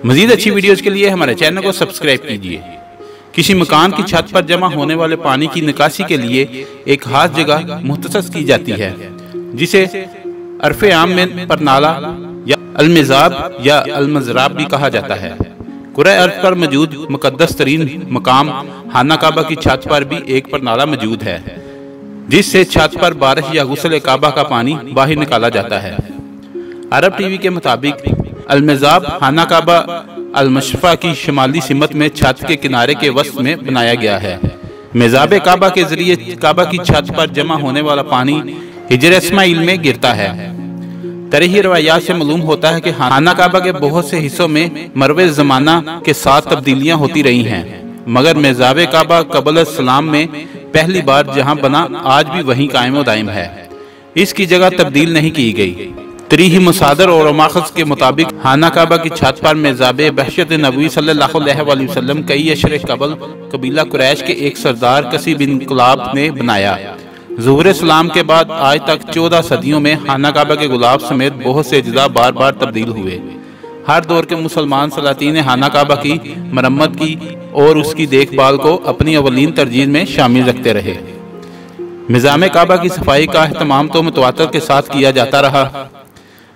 मजीद अच्छी वीडियोस के लिए हमारे चैनल को सब्सक्राइब कीजिए। किसी मकान की छत पर जमा होने वाले पानी की निकासी के लिए एक खास जगह मुख्तस की जाती है, जिसे अरफ़े आम में परनाला या अलमिज़ाब या अलमज़राब भी कहा जाता है। कुराए अर्ज़ पर मौजूद मुक़द्दस तरीन मकाम खाना काबा की छत पर भी एक परनाला मौजूद है, जिससे छत पर बारिश या गुस्ल काबा का पानी बाहर निकाला जाता है। अरब टीवी के मुताबिक अलमिज़ाब खाना काबा अल-मशफ़ा की शुमाली सिमत में छत के किनारे के वस्त में बनाया गया है। मिज़ाब काबा के जरिए काबा की छत पर जमा होने वाला पानी हिजर इस्माइल में गिरता है। तारीख़ी रवायात से मालूम होता है कि खाना काबा के बहुत से हिस्सों में मरवे ज़माना के साथ तब्दीलियाँ होती रही हैं, मगर मिज़ाब काबा क़ब्ल सलाम में पहली बार जहाँ बना आज भी वहीं कायम व दायम है। इसकी जगह तब्दील नहीं की गई। तरीही मुसादर और माखज़ के मुताबिक खाना काबा की छत पर मिज़ाब बहशत नबी सल्लल्लाहु अलैहि वसल्लम कई अशरे कबल कबीला कुरैश के एक सरदार कसी बिन कुलाब ने बनाया। ज़ुहूर इस्लाम के बाद आज तक 14 सदियों में खाना काबा के गुलाब समेत बहुत से अज्जा बार बार तब्दील हुए। हर दौर के मुसलमान सलातीन ने खाना काबा की मरम्मत की और उसकी देखभाल को अपनी अवलीन तरजीह में शामिल रखते रहे। निज़ाम काबा की सफाई का अहतमाम तो मुतवातर के साथ किया जाता रहा,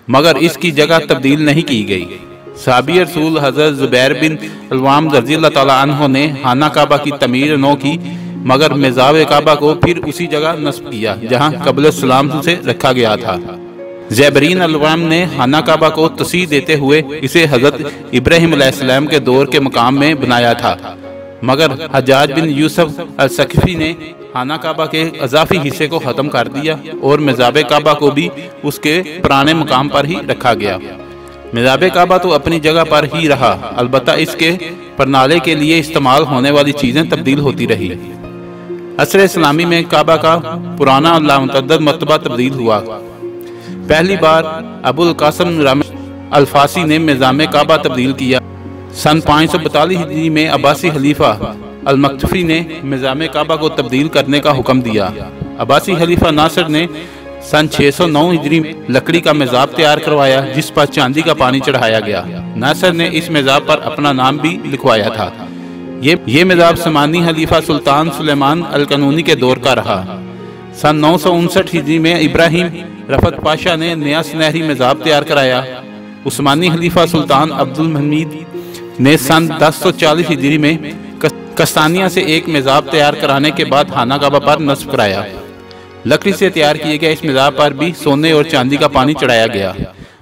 मगर इसकी जगह तब्दील नहीं की गई। साहबी रसूल हज़रत ज़ुबैर बिन अल्वाम रज़ियल्लाहु तआला अन्हु ने खाना काबा की तमीर नौ की, मगर मिज़ाब काबा को फिर उसी जगह नस्ब किया जहाँ क़ब्ल सलाम से रखा गया था। ज़ैबरीन अल्वाम ने खाना काबा को तसीह देते हुए इसे हज़रत इब्राहीम अलैहिस्सलाम के दौर के मकाम में बनाया था, मगर हज्जाज बिन यूसुफ अल-सक़फ़ी ने खाना काबा के अज़ाफ़ी हिस्से को ख़त्म कर दिया और मिज़ाब काबा को भी उसके पुराने मकाम पर ही रखा गया। मिज़ाब काबा तो अपनी जगह पर ही रहा, अलबत्ता इसके परनाले के लिए इस्तेमाल होने वाली चीज़ें तब्दील होती रही। असर इस्लामी में काबा का पुराना और लामुतअद्दिद मरतबा तब्दील हुआ। पहली बार अबुल कासिम अल-फासी ने निज़ाम काबा तब्दील किया। सन 542 हिजरी में अब्बासी खलीफा अल-मक्तफ़ी ने निज़ाम काबा को तब्दील करने का हुक्म दिया। अब्बासी खलीफा नासिर ने सन 609 हिजरी में लकड़ी का मिज़ाब तैयार करवाया, जिस पर चांदी का पानी चढ़ाया गया। नासिर ने इस मिज़ाब पर अपना नाम भी लिखवाया था। ये मिज़ाब समानी खलीफा सुल्तान सुलेमान अल-कनूनी के दौर का रहा। सन 959 हिजरी में इब्राहिम रफ़त पाशा ने नया सुनहरी मिज़ाब तैयार कराया। उस्मानी खलीफा सुल्तान अब्दुल हमीद ने सन 1040 हिजरी में कस्तानिया से एक मिज़ाब तैयार कराने के बाद खाना काबा पर नस्ब कराया। लकड़ी से तैयार किए गए इस मिज़ाब पर भी सोने और चांदी का पानी चढ़ाया गया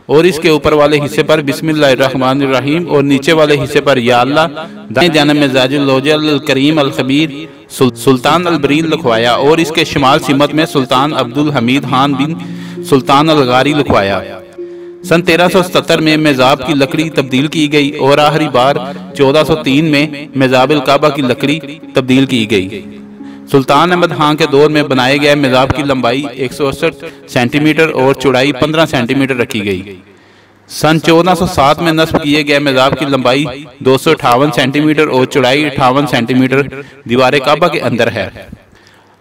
और इसके ऊपर वाले हिस्से पर बिस्मिल्लाहिर्रहमानिर्रहीम और नीचे वाले हिस्से पर या अल्लाह, दाएं जानब में ज़ाजुल करीम अल खबीर सुल्तान अल बरील लिखवाया और इसके शुमाल सिमत में सुल्तान अब्दुल हमीद खान बिन सुल्तान अल गारी लिखवाया। सन 1377 में मिज़ाब की लकड़ी तब्दील की गई और आखिरी बार 1403 में मिज़ाब काबा की लकड़ी तब्दील की गई। सुल्तान अहमद खान के दौर में बनाए गए मिज़ाब की लंबाई 168 सेंटीमीटर और चौड़ाई 15 सेंटीमीटर रखी गई। सन 1407 में नस्ब किए गए मिज़ाब की लंबाई 258 सेंटीमीटर और चौड़ाई 58 सेंटीमीटर दीवार काबा के अंदर है।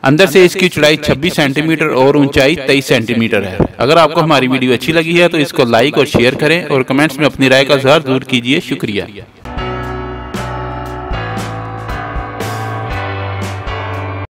अंदर से इसकी चौड़ाई 26 सेंटीमीटर और ऊंचाई 23 सेंटीमीटर है। अगर आपको हमारी वीडियो अच्छी लगी है तो इसको लाइक और शेयर करें और कमेंट्स में अपनी राय का इज़हार ज़रूर कीजिए। शुक्रिया।